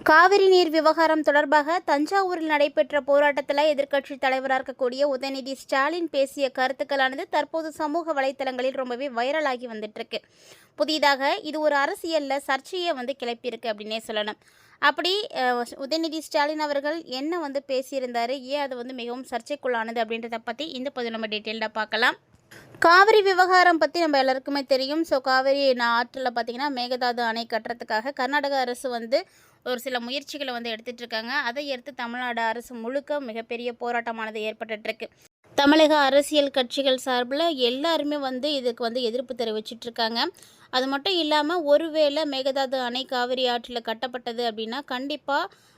காவிரி நீர் விவகாரம் தொடர்பாக தஞ்சாவூரில் நடைபெற்ற போராட்டத்தில் எதிர்க்கட்சித் தலைவராக இருக்கக்கூடிய உதயநிதி ஸ்டாலின் பேசிய கருத்துக்களானது தற்போது சமூக வலைத்தளங்களில் ரொம்பவே வைரலாகி வந்துட்டு இருக்கு. புதிதாக இது ஒரு அரசியலில் சர்ச்சையை கிளப்பியிருக்கு அப்படின்னே சொல்லணும். அப்படி உதயநிதி ஸ்டாலின் அவர்கள் என்ன பேசியிருந்தாரு, ஏன் அது மிகவும் சர்ச்சைக்குள்ளானது அப்படின்றத பற்றி இந்த பதிவு நம்ம டீட்டெயில்டாக பார்க்கலாம். காவிரி விவகாரம் பற்றி நம்ம எல்லாருக்குமே தெரியும். ஸோ காவிரி ஆற்றில் பார்த்திங்கன்னா மேகதாது அணை கட்டுறதுக்காக கர்நாடக அரசு ஒரு சில முயற்சிகளை எடுத்துகிட்டு இருக்காங்க. அதை எடுத்து தமிழ்நாடு அரசு முழுக்க மிகப்பெரிய போராட்டமானது ஏற்பட்டுருக்கு. தமிழக அரசியல் கட்சிகள் சார்பில் எல்லாருமே இதுக்கு எதிர்ப்பு தெரிவிச்சிட்டு இருக்காங்க. அது மட்டும் இல்லாமல் ஒருவேளை மேகதாது அணை காவிரி ஆற்றில் கட்டப்பட்டது அப்படின்னா கண்டிப்பாக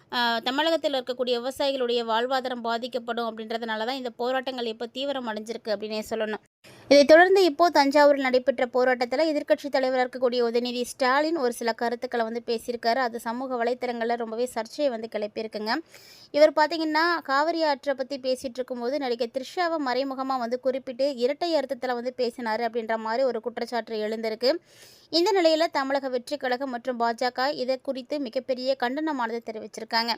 தமிழகத்தில் இருக்கக்கூடிய விவசாயிகளுடைய வாழ்வாதாரம் பாதிக்கப்படும் அப்படின்றதுனால தான் இந்த போராட்டங்கள் இப்போ தீவிரம் அடைஞ்சிருக்கு அப்படின்னே சொல்லணும். இதைத் தொடர்ந்து இப்போது தஞ்சாவூரில் நடைபெற்ற போராட்டத்தில் எதிர்க்கட்சித் தலைவராக இருக்கக்கூடிய உதயநிதி ஸ்டாலின் ஒரு சில கருத்துக்களை பேசியிருக்காரு. அது சமூக வலைத்தளங்களில் ரொம்பவே சர்ச்சையை கிளப்பியிருக்குங்க. இவர் பார்த்திங்கன்னா காவிரி ஆற்றை பற்றி பேசிகிட்டு இருக்கும்போது நடிகை த்ரிஷாவை மறைமுகமாக குறிப்பிட்டு இரட்டை அர்த்தத்தில் பேசினார் அப்படின்ற மாதிரி ஒரு குற்றச்சாட்டு எழுந்திருக்கு. இந்த நிலையில் தமிழக வெற்றி கழகம் மற்றும் பாஜக இதை குறித்து மிகப்பெரிய கண்டனமானது தெரிவிச்சிருக்காங்க.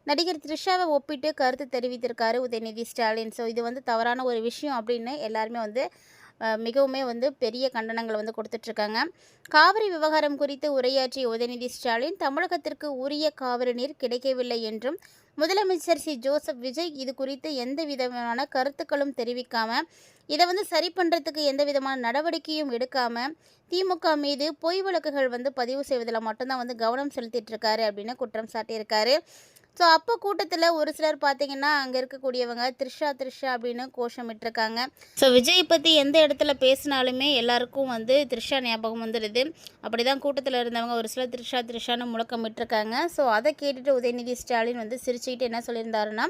நடிகர் த்ரிஷாவை ஒப்பிட்டு கருத்து தெரிவித்திருக்காரு உதயநிதி ஸ்டாலின். ஸோ இது தவறான ஒரு விஷயம் அப்படின்னு எல்லாருமே மிகவுமே பெரிய கண்டனங்கள் கொடுத்துட்ருக்காங்க. காவிரி விவகாரம் குறித்து உரையாற்றிய உதயநிதி ஸ்டாலின் தமிழகத்திற்கு உரிய காவிரி நீர் கிடைக்கவில்லை என்றும் முதலமைச்சர் ஜோசப் விஜய் இது குறித்து எந்த விதமான கருத்துக்களும் தெரிவிக்காமல் இதை சரி பண்ணுறதுக்கு எந்த விதமான நடவடிக்கையும் எடுக்காமல் திமுக மீது பொய் வழக்குகள் பதிவு செய்வதில் மட்டும்தான் கவனம் செலுத்திட்டு இருக்காரு அப்படின்னு குற்றம் சாட்டியிருக்காரு. ஸோ அப்போ கூட்டத்தில் ஒரு சிலர் பார்த்திங்கன்னா அங்கே இருக்கக்கூடியவங்க த்ரிஷா அப்படின்னு கோஷமிட்டிருக்காங்க. ஸோ விஜய் பற்றி எந்த இடத்துல பேசினாலுமே எல்லாருக்கும் த்ரிஷா ஞாபகம் வந்துடுது. அப்படி தான் கூட்டத்தில் இருந்தவங்க ஒரு சிலர் த்ரிஷான்னு முழக்கமிட்டிருக்காங்க. ஸோ அதை கேட்டுட்டு உதயநிதி ஸ்டாலின் சிரிச்சுக்கிட்டு என்ன சொல்லியிருந்தாருன்னா,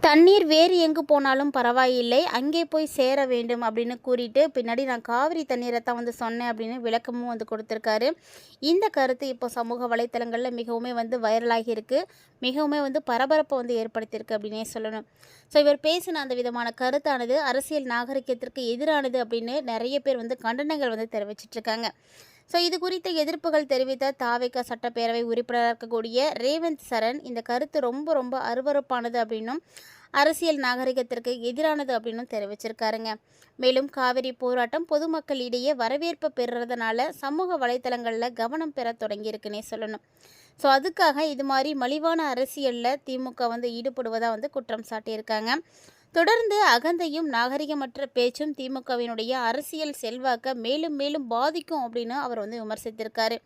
தண்ணீர் வேறு எங்கு போனாலும் பரவாயில்லை, அங்கே போய் சேர வேண்டும் அப்படின்னு கூறிட்டு பின்னாடி நான் காவிரி தண்ணீரை தான் சொன்னேன் அப்படின்னு விளக்கமும் கொடுத்துருக்காரு. இந்த கருத்து இப்போ சமூக வலைத்தளங்களில் மிகவுமே வைரலாகி இருக்குது. மிகவுமே பரபரப்பை ஏற்படுத்தியிருக்கு அப்படின்னே சொல்லணும். ஸோ இவர் பேசின அந்த விதமான கருத்தானது அரசியல் நாகரிகத்திற்கு எதிரானது அப்படின்னு நிறைய பேர் கண்டனங்கள் தெரிவிச்சிட்ருக்காங்க. ஸோ இது குறித்த எதிர்ப்புகள் தெரிவித்த தாவேகா சட்டப்பேரவை உறுப்பினராக இருக்கக்கூடிய ரேவந்த் சரண் இந்த கருத்து ரொம்ப அருவருப்பானது அப்படின்னும் அரசியல் நாகரிகத்திற்கு எதிரானது அப்படின்னும் தெரிவிச்சிருக்காருங்க. மேலும் காவிரி போராட்டம் பொதுமக்களிடையே வரவேற்பு பெறுறதுனால சமூக வலைத்தளங்களில் கவனம் பெற தொடங்கியிருக்குன்னே சொல்லணும். ஸோ அதுக்காக இது மாதிரி மலிவான அரசியலில் திமுக ஈடுபடுவதாக குற்றம் சாட்டியிருக்காங்க. தொடர்ந்து அகந்தையும் நாகரிகமற்ற பேச்சும் திமுகவினுடைய அரசியல் செல்வாக்க மேலும் மேலும் பாதிக்கும் அப்படின்னு அவர் விமர்சித்திருக்காரு.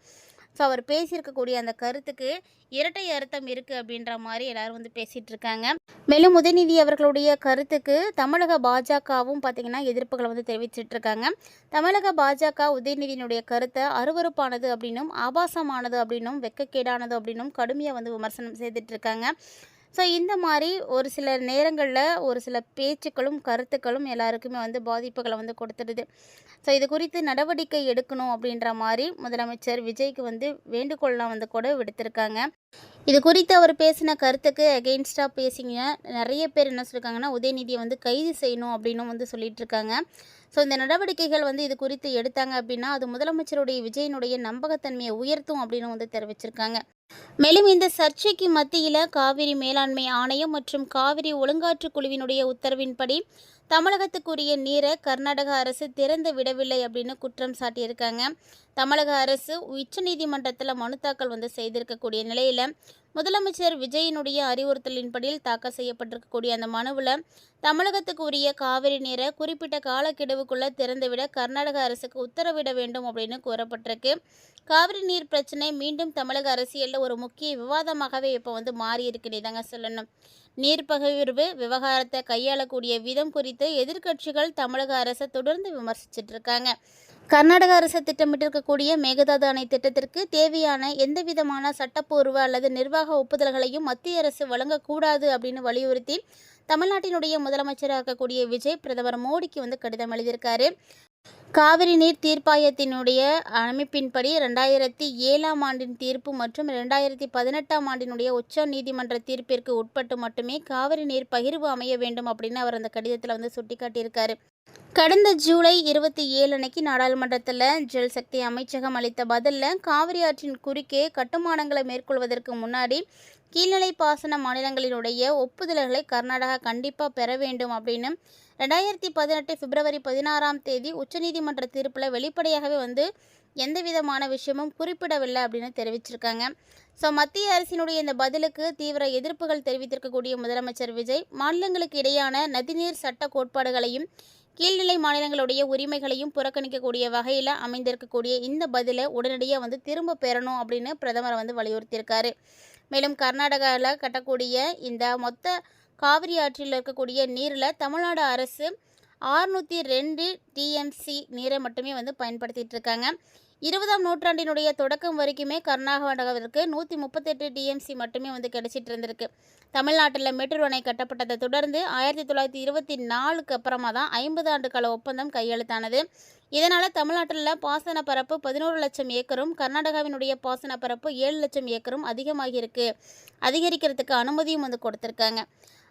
ஸோ அவர் பேசியிருக்கக்கூடிய அந்த கருத்துக்கு இரட்டை அர்த்தம் இருக்குது அப்படின்ற மாதிரி எல்லாரும் பேசிகிட்டு இருக்காங்க. மேலும் உதயநிதி அவர்களுடைய கருத்துக்கு தமிழக பாஜகவும் பார்த்திங்கன்னா எதிர்ப்புகளை தெரிவிச்சிட்ருக்காங்க. தமிழக பாஜக உதயநிதியினுடைய கருத்தை அருவருப்பானது அப்படின்னும் ஆபாசமானது அப்படின்னும் வெக்கக்கேடானது அப்படின்னும் கடுமையாக விமர்சனம் செய்துட்ருக்காங்க. ஸோ இந்த மாதிரி ஒரு சில நேரங்களில் ஒரு சில பேச்சுக்களும் கருத்துக்களும் எல்லாருக்குமே பாதிப்புகளை கொடுத்துடுது. ஸோ இது குறித்து நடவடிக்கை எடுக்கணும் அப்படின்ற மாதிரி முதலமைச்சர் விஜய்க்கு வேண்டுகோள்லாம் கூட விடுத்திருக்காங்க. இது குறித்து அவர் பேசின கருத்துக்கு அகெயின்ஸ்டாக பேசிங்க நிறைய பேர் என்ன சொல்லியிருக்காங்கன்னா உதயநிதியை கைது செய்யணும் அப்படின்னும் சொல்லிட்டு இருக்காங்க. ஸோ இந்த நடவடிக்கைகள் இது குறித்து எடுத்தாங்க அப்படின்னா அது முதலமைச்சருடைய விஜயனுடைய நம்பகத்தன்மையை உயர்த்தும் அப்படின்னு தெரிவிச்சிருக்காங்க. மேலும் இந்த சர்ச்சைக்கு மத்தியில் காவிரி மேலாண்மை ஆணையம் மற்றும் காவிரி ஒழுங்காற்று குழுவினுடைய உத்தரவின்படி தமிழகத்துக்குரிய நீரை கர்நாடக அரசு திறந்து விடவில்லை அப்படின்னு குற்றம் சாட்டியிருக்காங்க. தமிழக அரசு உச்சநீதிமன்றத்தில் மனு தாக்கல் செய்திருக்கக்கூடிய நிலையில் முதலமைச்சர் விஜயனுடைய அறிவுறுத்தலின்படியில் தாக்கல் செய்யப்பட்டிருக்கக்கூடிய அந்த மனுவில் தமிழகத்துக்கு உரிய காவிரி நீரை குறிப்பிட்ட காலக்கெடுவுக்குள்ளே திறந்துவிட கர்நாடக அரசுக்கு உத்தரவிட வேண்டும் அப்படின்னு கூறப்பட்டிருக்கு. காவிரி நீர் பிரச்சனை மீண்டும் தமிழக அரசியலில் ஒரு முக்கிய விவாதமாகவே இப்போ மாறி இருக்குன்னு தாங்க சொல்லணும். நீர் பகிர்வு விவகாரத்தை கையாளக்கூடிய விதம் குறித்து எதிர்க்கட்சிகள் தமிழக அரசை தொடர்ந்து விமர்சிச்சுட்டு இருக்காங்க. கர்நாடக அரசு திட்டமிட்டிருக்கக்கூடிய மேகதாது அணை திட்டத்திற்கு தேவையான எந்த விதமான சட்டப்பூர்வ அல்லது நிர்வாக ஒப்புதல்களையும் மத்திய அரசு வழங்கக்கூடாது அப்படின்னு வலியுறுத்தி தமிழ்நாட்டினுடைய முதலமைச்சராக இருக்கக்கூடிய விஜய் பிரதமர் மோடிக்கு கடிதம் எழுதியிருக்காரு. காவிரி நீர் தீர்ப்பாயத்தினுடைய அமைப்பின்படி 2007ஆம் ஆண்டின் தீர்ப்பு மற்றும் 2018ஆம் ஆண்டினுடைய உச்ச நீதிமன்ற தீர்ப்பிற்கு உட்பட்டு மட்டுமே காவிரி நீர் பகிர்வு அமைய வேண்டும் அப்படின்னு அவர் அந்த கடிதத்தில் சுட்டிக்காட்டியிருக்காரு. கடந்த ஜூலை 27 அன்னைக்கு நாடாளுமன்றத்தில் ஜல் சக்தி அமைச்சகம் அளித்த பதிலில் காவிரி ஆற்றின் குறுக்கே கட்டுமானங்களை மேற்கொள்வதற்கு முன்னாடி கீழ்நிலை பாசன மாநிலங்களினுடைய ஒப்புதல்களை கர்நாடகா கண்டிப்பாக பெற வேண்டும் அப்படின்னு 2018 பிப்ரவரி 16 உச்சநீதிமன்ற தீர்ப்பில் வெளிப்படையாகவே எந்த விதமான விஷயமும் குறிப்பிடவில்லை அப்படின்னு தெரிவிச்சிருக்காங்க. ஸோ மத்திய அரசினுடைய இந்த பதிலுக்கு தீவிர எதிர்ப்புகள் தெரிவித்திருக்கக்கூடிய முதலமைச்சர் விஜய் மாநிலங்களுக்கு இடையான நதிநீர் சட்ட கோட்பாடுகளையும் கீழ்நிலை மாநிலங்களுடைய உரிமைகளையும் புறக்கணிக்கக்கூடிய வகையில் அமைந்திருக்கக்கூடிய இந்த பதிலை உடனடியாக திரும்ப பெறணும் அப்படின்னு பிரதமர் வலியுறுத்தியிருக்காரு. மேலும் கர்நாடகாவில் கட்டக்கூடிய இந்த மொத்த காவிரி ஆற்றில் இருக்கக்கூடிய நீரில் தமிழ்நாடு அரசு 602 டிஎம்சி நீரை மட்டுமே பயன்படுத்திட்டு இருக்காங்க. 20ஆம் நூற்றாண்டினுடைய தொடக்கம் வரைக்குமே கர்நாடகாவிற்கு 138 டிஎம்சி மட்டுமே கிடைச்சிட்டு இருந்திருக்கு. தமிழ்நாட்டில் மேட்டூர் அணை கட்டப்பட்டதை தொடர்ந்து 1924க்கு அப்புறமா தான் 50 ஆண்டு கால ஒப்பந்தம் கையெழுத்தானது. இதனால் தமிழ்நாட்டில் பாசன பரப்பு 11 லட்சம் ஏக்கரும் கர்நாடகாவினுடைய பாசன பரப்பு 7 லட்சம் ஏக்கரும் அதிகரிக்கிறதுக்கு அனுமதியும் கொடுத்துருக்காங்க.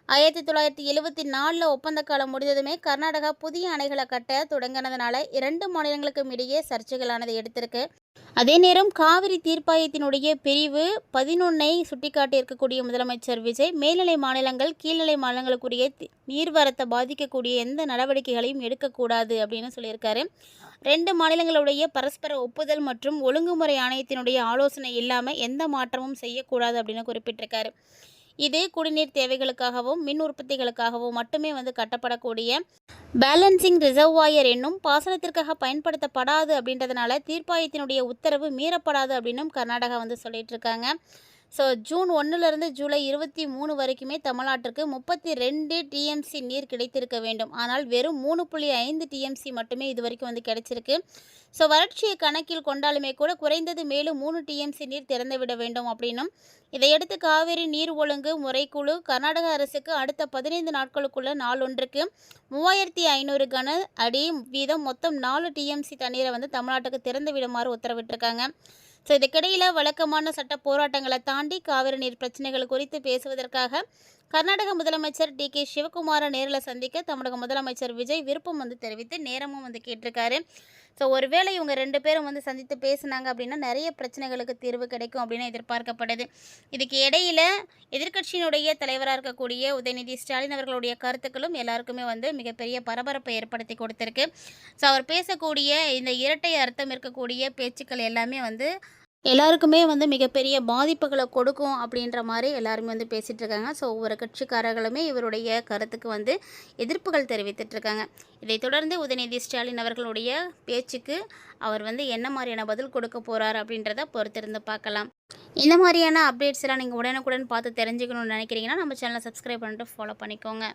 1974 ஒப்பந்த காலம் முடிந்ததுமே கர்நாடகா புதிய அணைகளை கட்ட தொடங்கினதுனால 2 மாநிலங்களுக்கும் இடையே சர்ச்சைகளானது எடுத்திருக்கு. அதே நேரம் காவிரி தீர்ப்பாயத்தினுடைய பிரிவு 11ஐ சுட்டிக்காட்டி இருக்கக்கூடிய முதலமைச்சர் விஜய் மேல்நிலை மாநிலங்கள் கீழ்நிலை மாநிலங்களுக்குரிய நீர்வரத்தை பாதிக்கக்கூடிய எந்த நடவடிக்கைகளையும் எடுக்கக்கூடாது அப்படின்னு சொல்லியிருக்காரு. 2 மாநிலங்களுடைய பரஸ்பர ஒப்புதல் மற்றும் ஒழுங்குமுறை ஆணையத்தினுடைய ஆலோசனை இல்லாமல் எந்த மாற்றமும் செய்யக்கூடாது அப்படின்னு குறிப்பிட்டிருக்காரு. இது குடிநீர் தேவைகளுக்காகவும் மின் உற்பத்திகளுக்காகவும் மட்டுமே கட்டப்படக்கூடிய பேலன்சிங் ரிசர்வாயர் என்னும் பாசனத்திற்காக பயன்படுத்தப்படாது அப்படின்றதுனால தீர்ப்பாயத்தினுடைய உத்தரவு மீறப்படாது அப்படின்னும் கர்நாடகா சொல்லிட்டு இருக்காங்க. ஸோ ஜூன் 1லேருந்து ஜூலை 23 வரைக்குமே தமிழ்நாட்டிற்கு 32 டிஎம்சி நீர் கிடைத்திருக்க வேண்டும். ஆனால் வெறும் 3.5 டிஎம்சி மட்டுமே இது வரைக்கும் கிடைச்சிருக்கு. ஸோ வறட்சியை கணக்கில் கொண்டாலுமே கூட குறைந்தது மேலும் 3 டிஎம்சி நீர் திறந்துவிட வேண்டும் அப்படின்னும் இதையடுத்து காவிரி நீர் ஒழுங்கு முறைக்குழு கர்நாடக அரசுக்கு அடுத்த 15 நாட்களுக்குள்ள நாளொன்றுக்கு 3500 கன அடி வீதம் மொத்தம் 4 டிஎம்சி தண்ணீரை தமிழ்நாட்டுக்கு திறந்து விடுமாறு உத்தரவிட்டிருக்காங்க. ஸோ இதுக்கிடையில் வழக்கமான சட்ட போராட்டங்களை தாண்டி காவிரி நீர் பிரச்சனைகள் குறித்து பேசுவதற்காக கர்நாடக முதலமைச்சர் டி.கே. சிவகுமாரை நேரில் சந்திக்க தமிழக முதலமைச்சர் விஜய் விருப்பம் தெரிவித்து நேரமும் கேட்டிருக்காரு. ஸோ ஒருவேளை இவங்க 2 பேரும் சந்தித்து பேசினாங்க அப்படின்னா நிறைய பிரச்சனைகளுக்கு தீர்வு கிடைக்கும் அப்படின்னு எதிர்பார்க்கப்படுது. இதுக்கு இடையில் எதிர்க்கட்சியினுடைய தலைவராக இருக்கக்கூடிய உதயநிதி ஸ்டாலின் அவர்களுடைய கருத்துக்களும் எல்லாருக்குமே மிகப்பெரிய பரபரப்பை ஏற்படுத்தி கொடுத்துருக்கு. ஸோ அவர் பேசக்கூடிய இந்த இரட்டை அர்த்தம் இருக்கக்கூடிய பேச்சுக்கள் எல்லாமே எல்லாருக்குமே மிகப்பெரிய பாதிப்புகளை கொடுக்கும் அப்படின்ற மாதிரி எல்லாருமே பேசிகிட்டு இருக்காங்க. ஸோ ஒவ்வொரு கட்சிக்காரர்களுமே இவருடைய கருத்துக்கு எதிர்ப்புகள் தெரிவித்துட்ருக்காங்க. இதைத் தொடர்ந்து உதயநிதி ஸ்டாலின் அவர்களுடைய பேச்சுக்கு அவர் என்ன மாதிரியான பதில் கொடுக்க போகிறார் அப்படின்றத பொறுத்திருந்து பார்க்கலாம். இந்த மாதிரியான அப்டேட்ஸ் எல்லாம் நீங்கள் உடனுக்குடன் பார்த்து தெரிஞ்சுக்கணும்னு நினைக்கிறீங்கன்னா நம்ம சேனலை சப்ஸ்கிரைப் பண்ணிட்டு ஃபாலோ பண்ணிக்கோங்க.